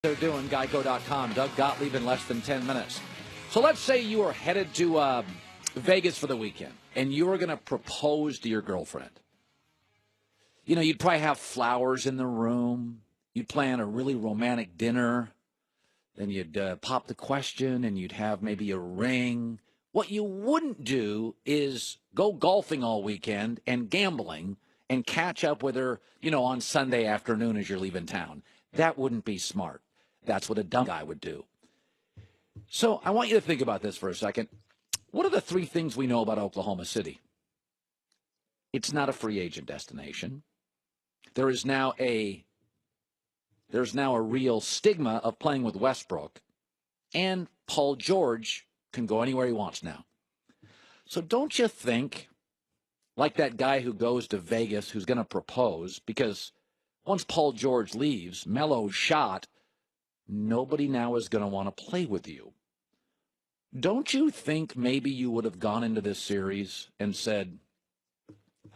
They're doing Geico.com. Doug Gottlieb in less than 10 minutes. So let's say you are headed to Vegas for the weekend, and you are going to propose to your girlfriend. You know, you'd probably have flowers in the room. You'd plan a really romantic dinner. Then you'd pop the question, and you'd have maybe a ring. What you wouldn't do is go golfing all weekend and gambling and catch up with her, you know, on Sunday afternoon as you're leaving town. That wouldn't be smart. That's what a dumb guy would do. So I want you to think about this for a second. What are the three things we know about Oklahoma City? It's not a free agent destination. There's now a real stigma of playing with Westbrook, and Paul George can go anywhere he wants now. So don't you think, like that guy who goes to Vegas who's going to propose, because once Paul George leaves, Melo's shot, nobody now is going to want to play with you. Don't you think maybe you would have gone into this series and said,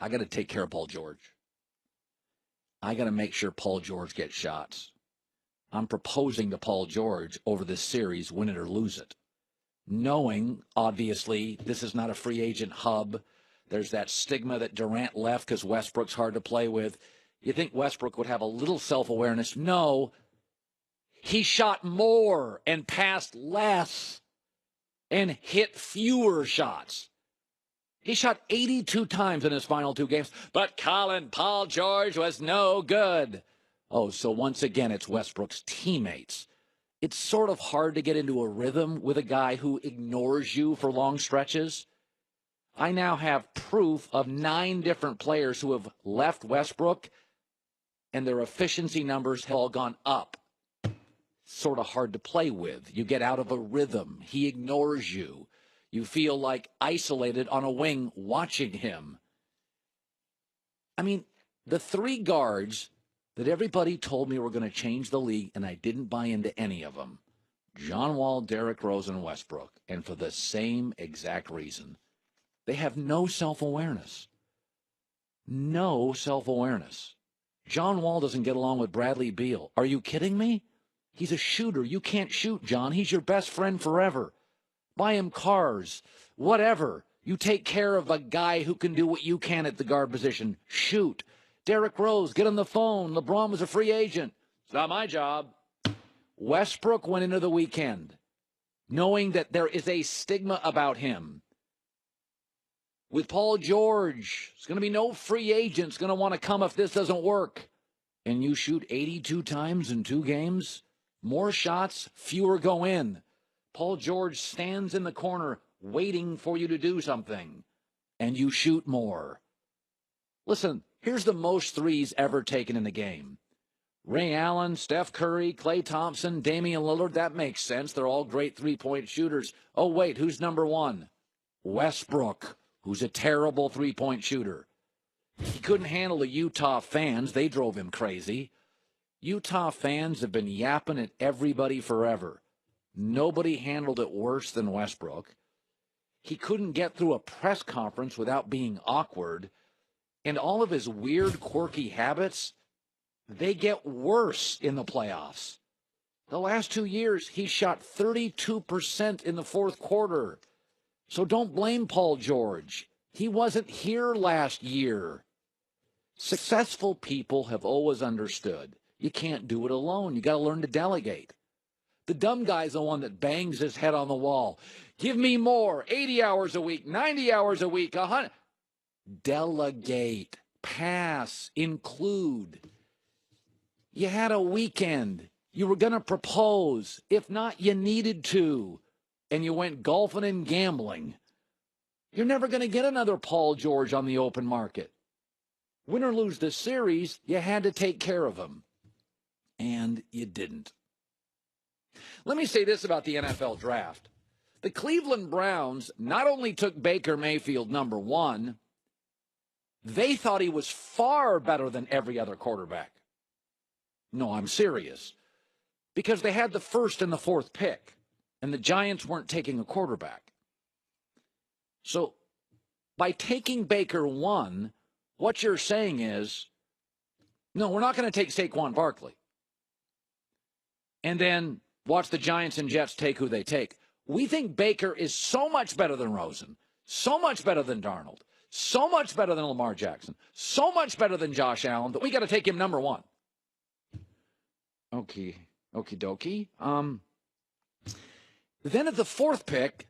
I got to take care of Paul George. I got to make sure Paul George gets shots. I'm proposing to Paul George over this series, win it or lose it. Knowing, obviously, this is not a free agent hub. There's that stigma that Durant left because Westbrook's hard to play with. You think Westbrook would have a little self-awareness? No. He shot more and passed less and hit fewer shots. He shot 82 times in his final two games, but Paul George was no good. Oh, so once again, it's Westbrook's teammates. It's sort of hard to get into a rhythm with a guy who ignores you for long stretches. I now have proof of 9 different players who have left Westbrook, and their efficiency numbers have all gone up. Sort of hard to play with. You get out of a rhythm. He ignores you. You feel like isolated on a wing watching him. I mean, the 3 guards that everybody told me were going to change the league, and I didn't buy into any of them. John Wall, Derrick Rose, and Westbrook. And for the same exact reason. They have no self-awareness. No self-awareness. John Wall doesn't get along with Bradley Beal. Are you kidding me? He's a shooter. You can't shoot, John. He's your best friend forever. Buy him cars, whatever. You take care of a guy who can do what you can at the guard position. Shoot. Derrick Rose, get on the phone. LeBron was a free agent. It's not my job. Westbrook went into the weekend knowing that there is a stigma about him. With Paul George, there's going to be no free agents going to want to come if this doesn't work. And you shoot 82 times in 2 games? More shots, fewer go in. Paul George stands in the corner waiting for you to do something, and you shoot more. Listen, here's the most threes ever taken in the game. Ray Allen, Steph Curry, Klay Thompson, Damian Lillard, that makes sense. They're all great three-point shooters. Oh, wait, who's number 1? Westbrook, who's a terrible three-point shooter. He couldn't handle the Utah fans. They drove him crazy. Utah fans have been yapping at everybody forever. Nobody handled it worse than Westbrook. He couldn't get through a press conference without being awkward. And all of his weird, quirky habits, they get worse in the playoffs. The last 2 years, he shot 32% in the fourth quarter. So don't blame Paul George. He wasn't here last year. Successful people have always understood you can't do it alone. You got to learn to delegate. The dumb guy's the one that bangs his head on the wall. Give me more. 80 hours a week, 90 hours a week, 100. Delegate, pass, include. You had a weekend. You were going to propose. If not, you needed to. And you went golfing and gambling. You're never going to get another Paul George on the open market. Win or lose the series, you had to take care of him. And you didn't. Let me say this about the NFL draft. The Cleveland Browns not only took Baker Mayfield number 1, they thought he was far better than every other quarterback. No, I'm serious. Because they had the first and the fourth pick, and the Giants weren't taking a quarterback. So by taking Baker 1, what you're saying is, no, we're not going to take Saquon Barkley. and then watch the Giants and Jets take who they take. We think Baker is so much better than Rosen, so much better than Darnold, so much better than Lamar Jackson, so much better than Josh Allen that we got to take him number one. Okay, okie dokie. Then at the fourth pick,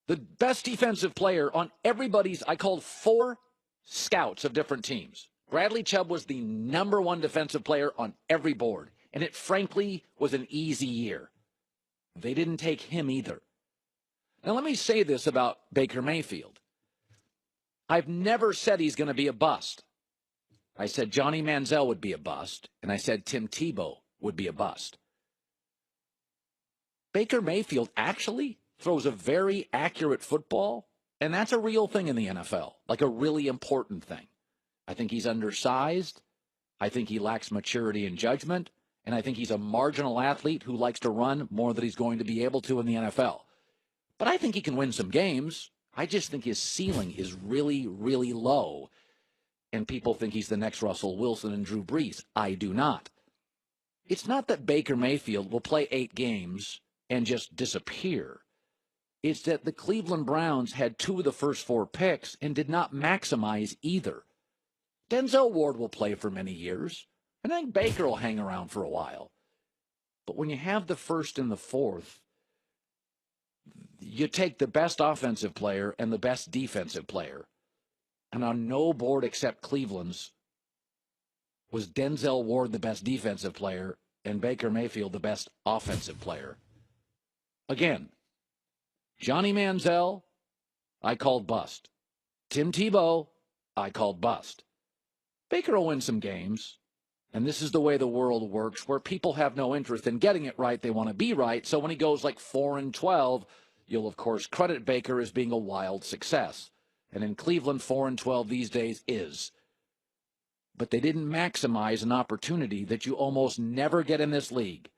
the best defensive player on everybody's, I called 4 scouts of different teams. Bradley Chubb was the number one defensive player on every board, and it frankly was an easy year. They didn't take him either. Now let me say this about Baker Mayfield. I've never said he's going to be a bust. I said Johnny Manziel would be a bust, and I said Tim Tebow would be a bust. Baker Mayfield actually throws a very accurate football, and that's a real thing in the NFL, like a really important thing. I think he's undersized. I think he lacks maturity and judgment, and I think he's a marginal athlete who likes to run more than he's going to be able to in the NFL. But I think he can win some games. I just think his ceiling is really, really low, and people think he's the next Russell Wilson and Drew Brees. I do not. It's not that Baker Mayfield will play 8 games and just disappear. It's that the Cleveland Browns had 2 of the first 4 picks and did not maximize either. Denzel Ward will play for many years, and I think Baker will hang around for a while. But when you have the first and the fourth, you take the best offensive player and the best defensive player. And on no board except Cleveland's was Denzel Ward the best defensive player and Baker Mayfield the best offensive player. Again, Johnny Manziel, I called bust. Tim Tebow, I called bust. Baker will win some games, and this is the way the world works, where people have no interest in getting it right. They want to be right. So when he goes like 4-12, you'll, of course, credit Baker as being a wild success. And in Cleveland, 4-12 these days is. But they didn't maximize an opportunity that you almost never get in this league.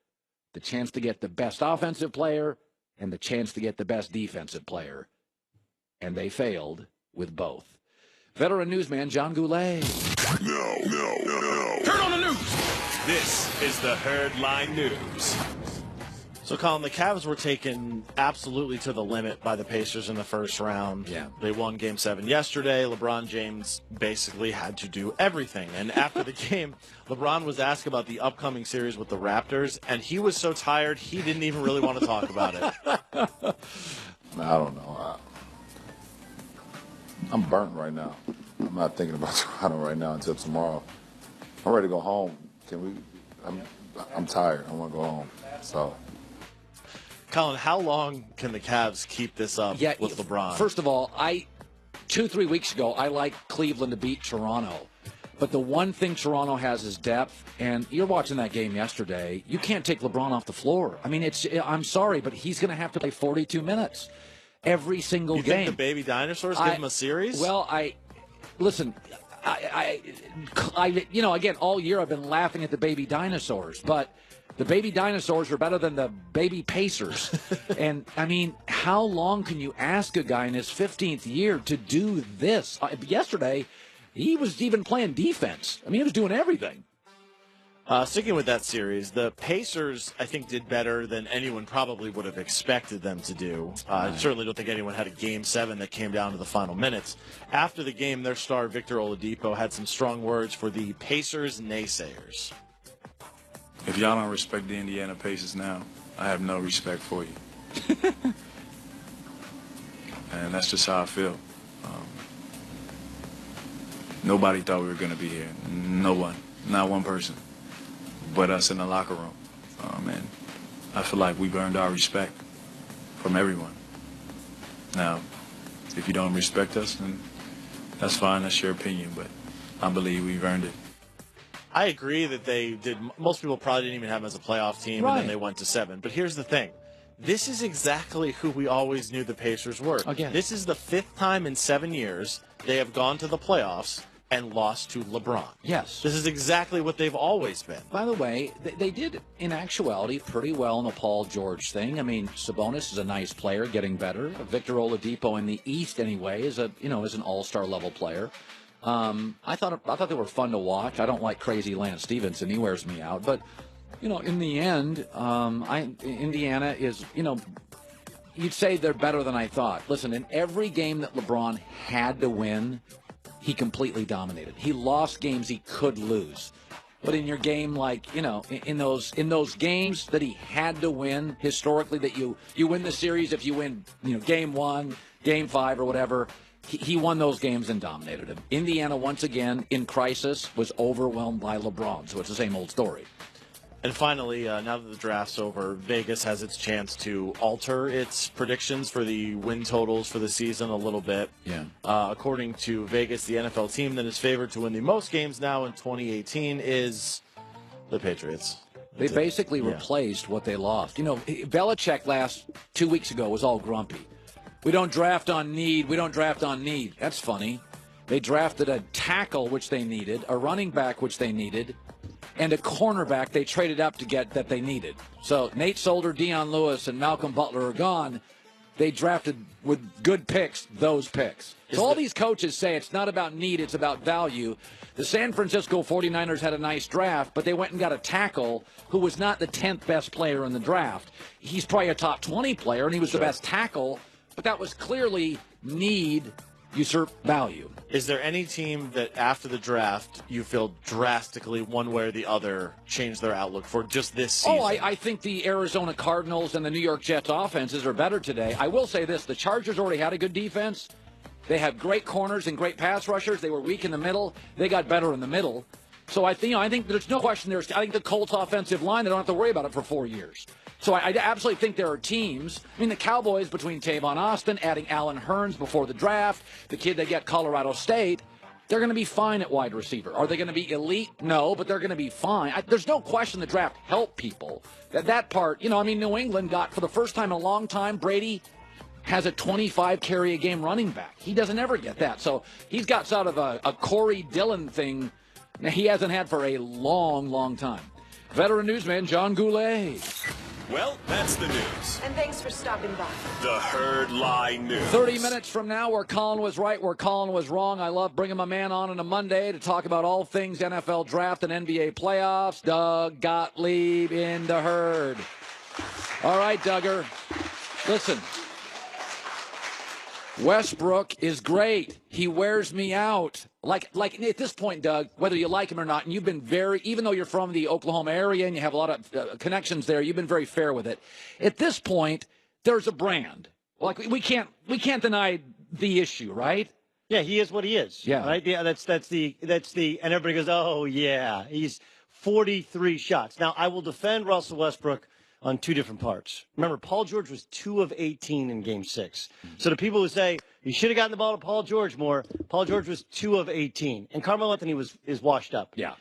The chance to get the best offensive player and the chance to get the best defensive player. And they failed with both. Veteran newsman John Goulet. No. Turn on the news. This is the Herdline News. So, Colin, the Cavs were taken absolutely to the limit by the Pacers in the first round. Yeah. They won Game 7 yesterday. LeBron James basically had to do everything. And after the game, LeBron was asked about the upcoming series with the Raptors, and he was so tired he didn't even really want to talk about it. I don't know. I'm burnt right now. I'm not thinking about Toronto right now until tomorrow. I'm ready to go home. I'm tired. I want to go home. So. Colin, how long can the Cavs keep this up with LeBron? First of all, 2-3 weeks ago, I liked Cleveland to beat Toronto. But the one thing Toronto has is depth, and you're watching that game yesterday. You can't take LeBron off the floor. I mean, I'm sorry, but he's going to have to play 42 minutes every single game. You think the baby dinosaurs give him a series? Well, listen, again, all year I've been laughing at the baby dinosaurs, but the baby dinosaurs are better than the baby Pacers. And, I mean, how long can you ask a guy in his 15th year to do this? Yesterday, he was even playing defense. I mean, he was doing everything. Sticking with that series, the Pacers, I think, did better than anyone probably would have expected them to do. I certainly don't think anyone had a Game 7 that came down to the final minutes. After the game, their star, Victor Oladipo, had some strong words for the Pacers naysayers. If y'all don't respect the Indiana Pacers now, I have no respect for you. And that's just how I feel. Nobody thought we were going to be here. No one. Not one person. But us in the locker room. And I feel like we've earned our respect from everyone. Now, if you don't respect us, then that's fine. That's your opinion. But I believe we've earned it. I agree that they did. Most people probably didn't even have them as a playoff team, Right. and then they went to 7. But here's the thing. This is exactly who we always knew the Pacers were. Again. This is the 5th time in 7 years they have gone to the playoffs and lost to LeBron. Yes. This is exactly what they've always been. By the way, they did, in actuality, pretty well in the Paul George thing. I mean, Sabonis is a nice player, getting better. Victor Oladipo in the East, anyway, is an all-star level player. I thought they were fun to watch. I don't like crazy Lance Stevenson. He wears me out. But In the end, Indiana is, you'd say they're better than I thought. Listen, in every game that LeBron had to win, he completely dominated. He lost games he could lose. But in your game, in those games that he had to win historically, that you win the series if you win, game 1, game 5, or whatever, he won those games and dominated them. Indiana, once again, in crisis, was overwhelmed by LeBron. So it's the same old story. And finally, now that the draft's over, Vegas has its chance to alter its predictions for the win totals for the season a little bit. Yeah. According to Vegas, the NFL team that is favored to win the most games now in 2018 is the Patriots. They basically replaced what they lost. Belichick 2 weeks ago was all grumpy. We don't draft on need. We don't draft on need. That's funny. They drafted a tackle, which they needed, a running back, which they needed, and a cornerback they traded up to get that they needed. So Nate Solder, Deion Lewis, and Malcolm Butler are gone. They drafted with good picks those picks. So all these coaches say it's not about need, it's about value. The San Francisco 49ers had a nice draft, but they went and got a tackle who was not the 10th best player in the draft. He's probably a top 20 player, and he was the best tackle, but that was clearly need usurp value. Is there any team that after the draft you feel drastically one way or the other changed their outlook for just this season? I think the Arizona Cardinals and the New York Jets offenses are better today. I will say this, the Chargers already had a good defense. They have great corners and great pass rushers. They were weak in the middle. They got better in the middle. So I think there's no question I think the Colts offensive line, they don't have to worry about it for 4 years. So I absolutely think there are teams. I mean, the Cowboys, between Tavon Austin, adding Allen Hurns before the draft, the kid they get, Colorado State, they're going to be fine at wide receiver. Are they going to be elite? No, but they're going to be fine. There's no question the draft helped people. That part, New England got, for the first time in a long time, Brady has a 25-carry-a-game running back. He doesn't ever get that. So he's got sort of a Corey Dillon thing he hasn't had for a long, long time. Veteran newsman John Goulet. Well, that's the news. And thanks for stopping by. The Herd Lie News. 30 minutes from now, where Colin was right, where Colin was wrong. I love bringing my man on a Monday to talk about all things NFL draft and NBA playoffs. Doug Gottlieb in the Herd. All right, Duggar. Listen. Westbrook is great. He wears me out. Like at this point, Doug, whether you like him or not, and you've been even though you're from the Oklahoma area and you have a lot of connections there, you've been very fair with it. At this point, there's a brand. Like we can't deny the issue, right? Yeah, he is what he is. Yeah. Right? Yeah, that's the and everybody goes, "Oh, yeah, he's 43 shots." Now, I will defend Russell Westbrook on two different parts. Remember, Paul George was 2 of 18 in Game 6. So the people who say, you should have gotten the ball to Paul George more, Paul George was 2 of 18. And Carmelo Anthony is washed up. Yeah.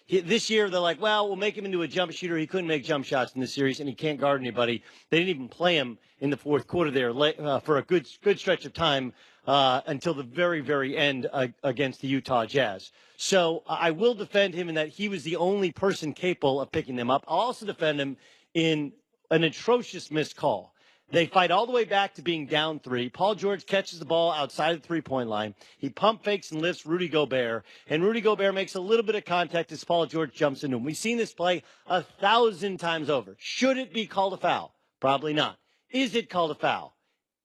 This year, they're like, well, we'll make him into a jump shooter. He couldn't make jump shots in this series, and he can't guard anybody. They didn't even play him in the fourth quarter there for a good stretch of time until the very, very end against the Utah Jazz. So I will defend him in that he was the only person capable of picking them up. I'll also defend him in an atrocious missed call. They fight all the way back to being down 3. Paul George catches the ball outside the three-point line. He pump fakes and lifts Rudy Gobert, and Rudy Gobert makes a little bit of contact as Paul George jumps into him. We've seen this play 1,000 times over. Should it be called a foul? Probably not. Is it called a foul?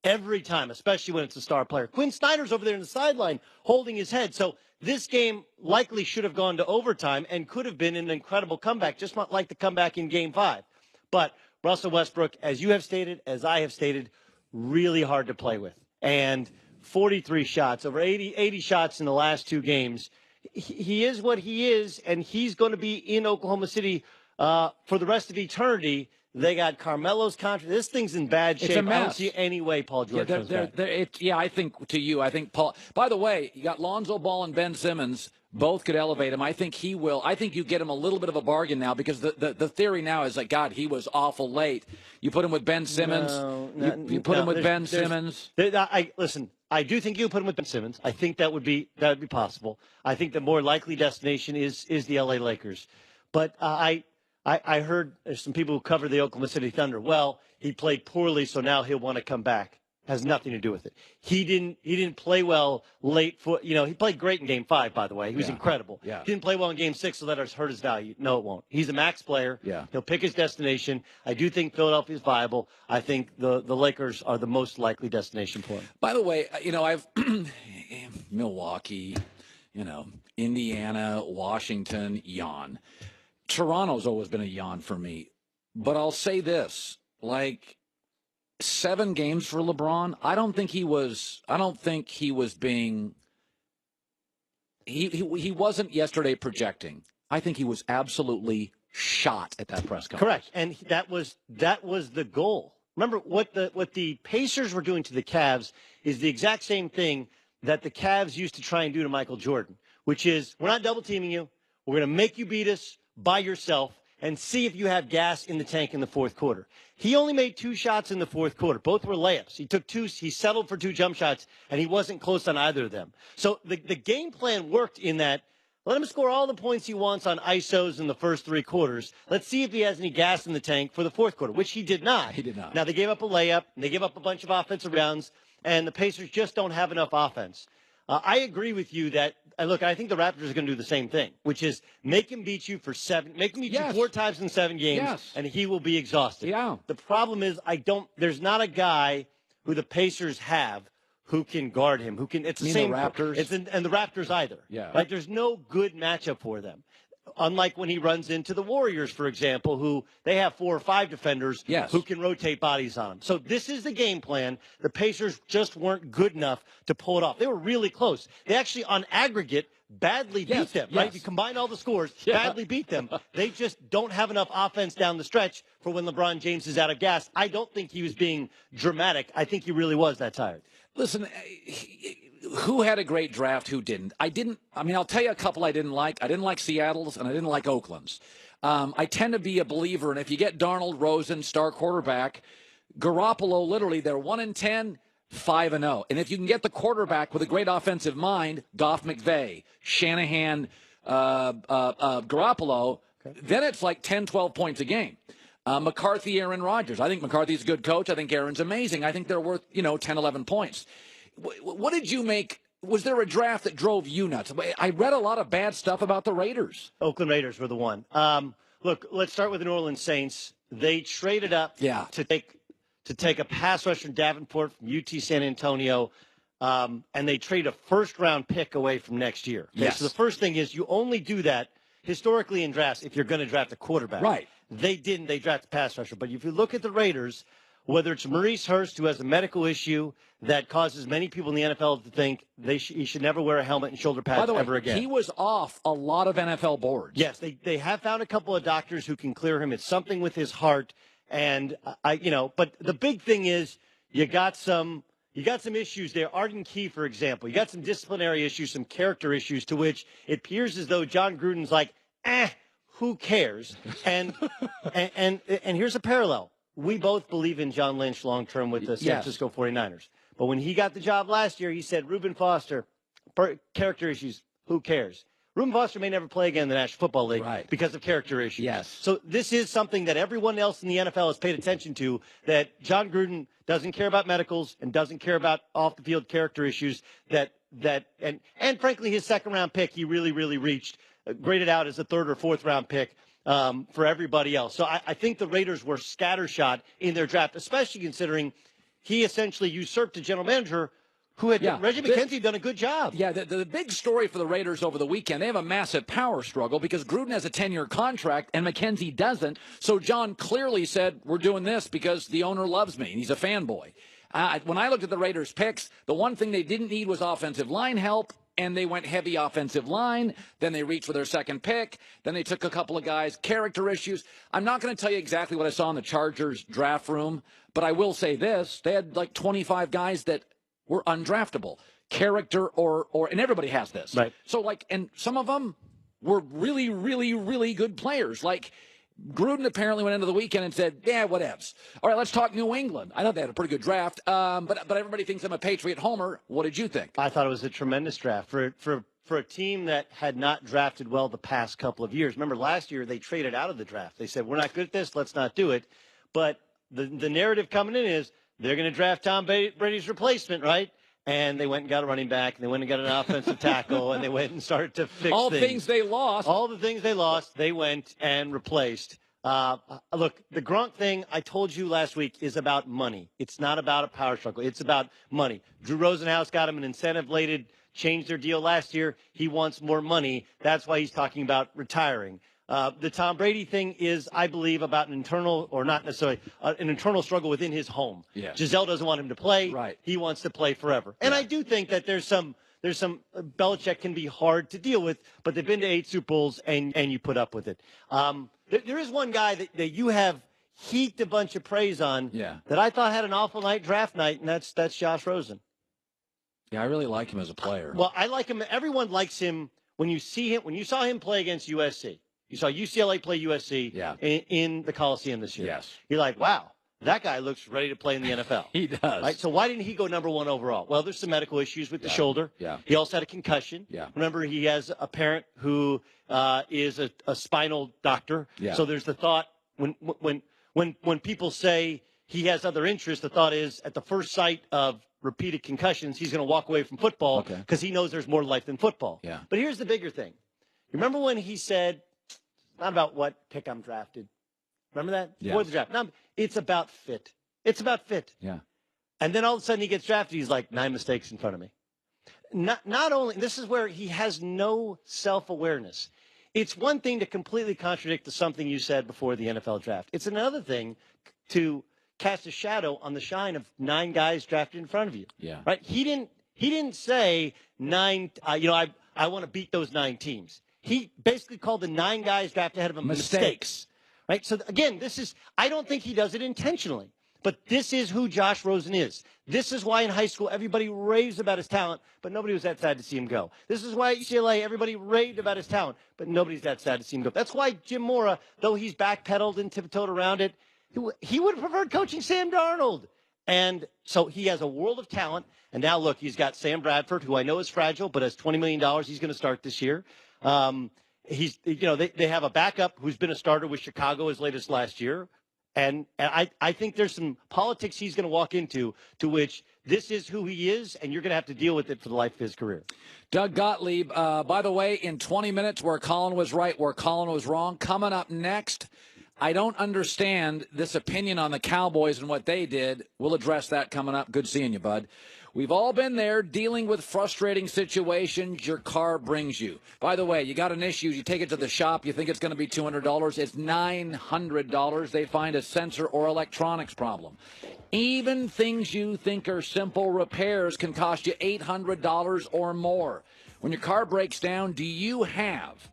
Every time, especially when it's a star player. Quinn Snyder's over there in the sideline holding his head. So this game likely should have gone to overtime and could have been an incredible comeback, just not like the comeback in Game 5. But Russell Westbrook, as you have stated, as I have stated, really hard to play with. And 43 shots, over 80 shots in the last 2 games. He is what he is, and he's going to be in Oklahoma City for the rest of eternity. They got Carmelo's contract. This thing's in bad shape. It's a mess. I don't see any way Paul George comes back. I think Paul. By the way, you got Lonzo Ball and Ben Simmons. Both could elevate him. I think he will. I think you get him a little bit of a bargain now because the theory now is like, God, he was awful late. You put him with Ben Simmons. You put him with Ben Simmons. Listen, I do think you put him with Ben Simmons. I think that would be possible. I think the more likely destination is the LA Lakers. But I heard there's some people who cover the Oklahoma City Thunder. Well, he played poorly, so now he'll want to come back. Has nothing to do with it. He didn't play well late. He played great in Game 5, by the way. He was incredible. Yeah. He didn't play well in Game 6, so that hurt his value. No, it won't. He's a max player. Yeah. He'll pick his destination. I do think Philadelphia is viable. I think the Lakers are the most likely destination for him. By the way, I've Milwaukee, Indiana, Washington, yawn. Toronto's always been a yawn for me. But I'll say this, 7 games for LeBron, I don't think he was being he wasn't yesterday projecting. I think he was absolutely shot at that press conference. Correct. And that was the goal. Remember what the Pacers were doing to the Cavs is the exact same thing that the Cavs used to try and do to Michael Jordan, which is, we're not double teaming you. We're going to make you beat us by yourself and see if you have gas in the tank in the fourth quarter. He only made 2 shots in the fourth quarter. Both were layups. He settled for 2 jump shots, and he wasn't close on either of them. So the game plan worked in that, let him score all the points he wants on ISOs in the first 3 quarters. Let's see if he has any gas in the tank for the fourth quarter, which he did not. He did not. Now, they gave up a layup, and they gave up a bunch of offensive rebounds, and the Pacers just don't have enough offense. I agree with you that, look, I think the Raptors are going to do the same thing, which is make him beat you 4 times in 7 games, and he will be exhausted. Yeah. The problem is, there's not a guy who the Pacers have who can guard him, it's the same. The Raptors? And the Raptors either. Yeah. Right? There's no good matchup for them. Unlike when he runs into the Warriors, for example, who they have 4 or 5 defenders who can rotate bodies on him. So this is the game plan. The Pacers just weren't good enough to pull it off. They were really close. They actually, on aggregate, badly beat them, right? If you combine all the scores, badly beat them. They just don't have enough offense down the stretch for when LeBron James is out of gas. I don't think he was being dramatic. I think he really was that tired. Listen, who had a great draft, who didn't? I'll tell you a couple I didn't like. I didn't like Seattle's, and I didn't like Oakland's. I tend to be a believer, and if you get Darnold, Rosen, star quarterback, Garoppolo, literally, they're 1-10, 5-0. And if you can get the quarterback with a great offensive mind, Goff, McVay, Shanahan, Garoppolo, then it's like 10, 12 points a game. McCarthy, Aaron Rodgers. I think McCarthy's a good coach. I think Aaron's amazing. I think they're worth, 10, 11 points. What did you make? Was there a draft that drove you nuts? I read a lot of bad stuff about the Raiders. Oakland Raiders were the one. Look, let's start with the New Orleans Saints. They traded up to take a pass rusher from Davenport from UT San Antonio, and they trade a first-round pick away from next year. Okay? Yes. So the first thing is you only do that historically in drafts if you're going to draft a quarterback. Right. They didn't. They drafted a pass rusher. But if you look at the Raiders, whether it's Maurice Hurst, who has a medical issue that causes many people in the NFL to think he should never wear a helmet and shoulder pads ever again. He was off a lot of NFL boards. Yes, they have found a couple of doctors who can clear him. It's something with his heart. And, but the big thing is you got some issues there. Arden Key, for example. You got some disciplinary issues, some character issues to which it appears as though John Gruden's like, who cares? And here's a parallel. We both believe in John Lynch long-term with the San Francisco 49ers. But when he got the job last year, he said, Reuben Foster, character issues, who cares? Reuben Foster may never play again in the National Football League because of character issues. Yes. So this is something that everyone else in the NFL has paid attention to, that John Gruden doesn't care about medicals and doesn't care about off-the-field character issues and frankly, his second-round pick, he really, really reached, graded out as a 3rd or 4th-round pick. For everybody else. So I think the Raiders were scattershot in their draft, especially considering he essentially usurped a general manager who had Reggie McKenzie done a good job. Yeah, the big story for the Raiders over the weekend, they have a massive power struggle because Gruden has a 10-year contract and McKenzie doesn't. So John clearly said, we're doing this because the owner loves me and he's a fanboy. When I looked at the Raiders' picks, the one thing they didn't need was offensive line help. And they went heavy offensive line. Then they reached for their second pick. Then they took a couple of guys, character issues. I'm not going to tell you exactly what I saw in the Chargers draft room, but I will say this. They had like 25 guys that were undraftable. Character and everybody has this. Right. So and some of them were really, really, really good players. Like Gruden apparently went into the weekend and said, whatevs. All right, let's talk New England. I know they had a pretty good draft, but everybody thinks I'm a Patriot homer. What did you think? I thought it was a tremendous draft for a team that had not drafted well the past couple of years. Remember, last year they traded out of the draft. They said, we're not good at this, let's not do it. But the narrative coming in is they're going to draft Tom Brady's replacement, right? And they went and got a running back, and they went and got an offensive tackle, and they went and started to fix all things. things they lost. All the things they lost, they went and replaced. Look, the Gronk thing I told you last week is about money. It's not about a power struggle. It's about money. Drew Rosenhaus got him an incentive-laden, changed their deal last year. He wants more money. That's why he's talking about retiring. The Tom Brady thing is, I believe, about an internal, or not necessarily, an internal struggle within his home. Yeah. Giselle doesn't want him to play. Right. He wants to play forever. And I do think that there's some Belichick can be hard to deal with, but they've been to 8 Super Bowls, and you put up with it. There is one guy that you have heaped a bunch of praise on that I thought had an awful draft night, and that's Josh Rosen. Yeah, I really like him as a player. Well, I like him. Everyone likes him when you see him. When you saw him play against USC, you saw UCLA play USC in the Coliseum this year. Yes. You're like, wow, that guy looks ready to play in the NFL. He does. Right? So why didn't he go number 1 overall? Well, there's some medical issues with the shoulder. Yeah. He also had a concussion. Yeah. Remember, he has a parent who is a spinal doctor. Yeah. So there's the thought when people say he has other interests, the thought is at the first sight of repeated concussions, he's going to walk away from football because he knows there's more to life than football. Yeah. But here's the bigger thing. Remember when he said, not about what pick I'm drafted. Remember that? Yeah. Before the draft. No, it's about fit. It's about fit. Yeah. And then all of a sudden he gets drafted. He's like, 9 mistakes in front of me. Not only, this is where he has no self-awareness. It's one thing to completely contradict to something you said before the NFL draft. It's another thing to cast a shadow on the shine of 9 guys drafted in front of you. Yeah. Right? He didn't say 9, I want to beat those 9 teams. He basically called the 9 guys drafted ahead of him mistakes. Right? So again, I don't think he does it intentionally, but this is who Josh Rosen is. This is why in high school everybody raves about his talent, but nobody was that sad to see him go. This is why at UCLA everybody raved about his talent, but nobody's that sad to see him go. That's why Jim Mora, though he's backpedaled and tiptoed around it, he would have preferred coaching Sam Darnold. And so he has a world of talent. And now look, he's got Sam Bradford, who I know is fragile, but has $20 million. He's going to start this year. They have a backup who's been a starter with Chicago as late as last year. And I think there's some politics he's going to walk into to which this is who he is, and you're going to have to deal with it for the life of his career. Doug Gottlieb, by the way, in 20 minutes, where Colin was right, where Colin was wrong. Coming up next, I don't understand this opinion on the Cowboys and what they did. We'll address that coming up. Good seeing you, bud. We've all been there dealing with frustrating situations your car brings you. By the way, you got an issue, you take it to the shop, you think it's going to be $200, it's $900. They find a sensor or electronics problem. Even things you think are simple repairs can cost you $800 or more. When your car breaks down, do you have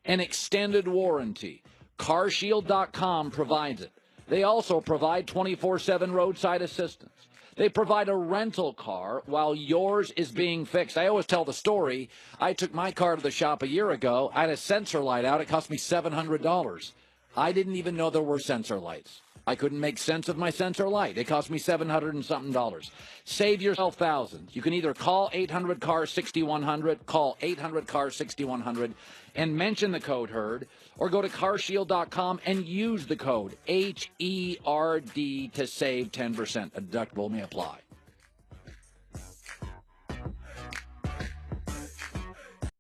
an extended warranty? CarShield.com provides it. They also provide 24/7 roadside assistance. They provide a rental car while yours is being fixed. I always tell the story. I took my car to the shop a year ago. I had a sensor light out. It cost me $700. I didn't even know there were sensor lights. I couldn't make sense of my sensor light. It cost me $700 and something. Save yourself thousands. You can either call 800-CAR-6100, call 800-CAR-6100, and mention the code HERD, or go to carshield.com and use the code HERD to save 10%. A deductible may apply.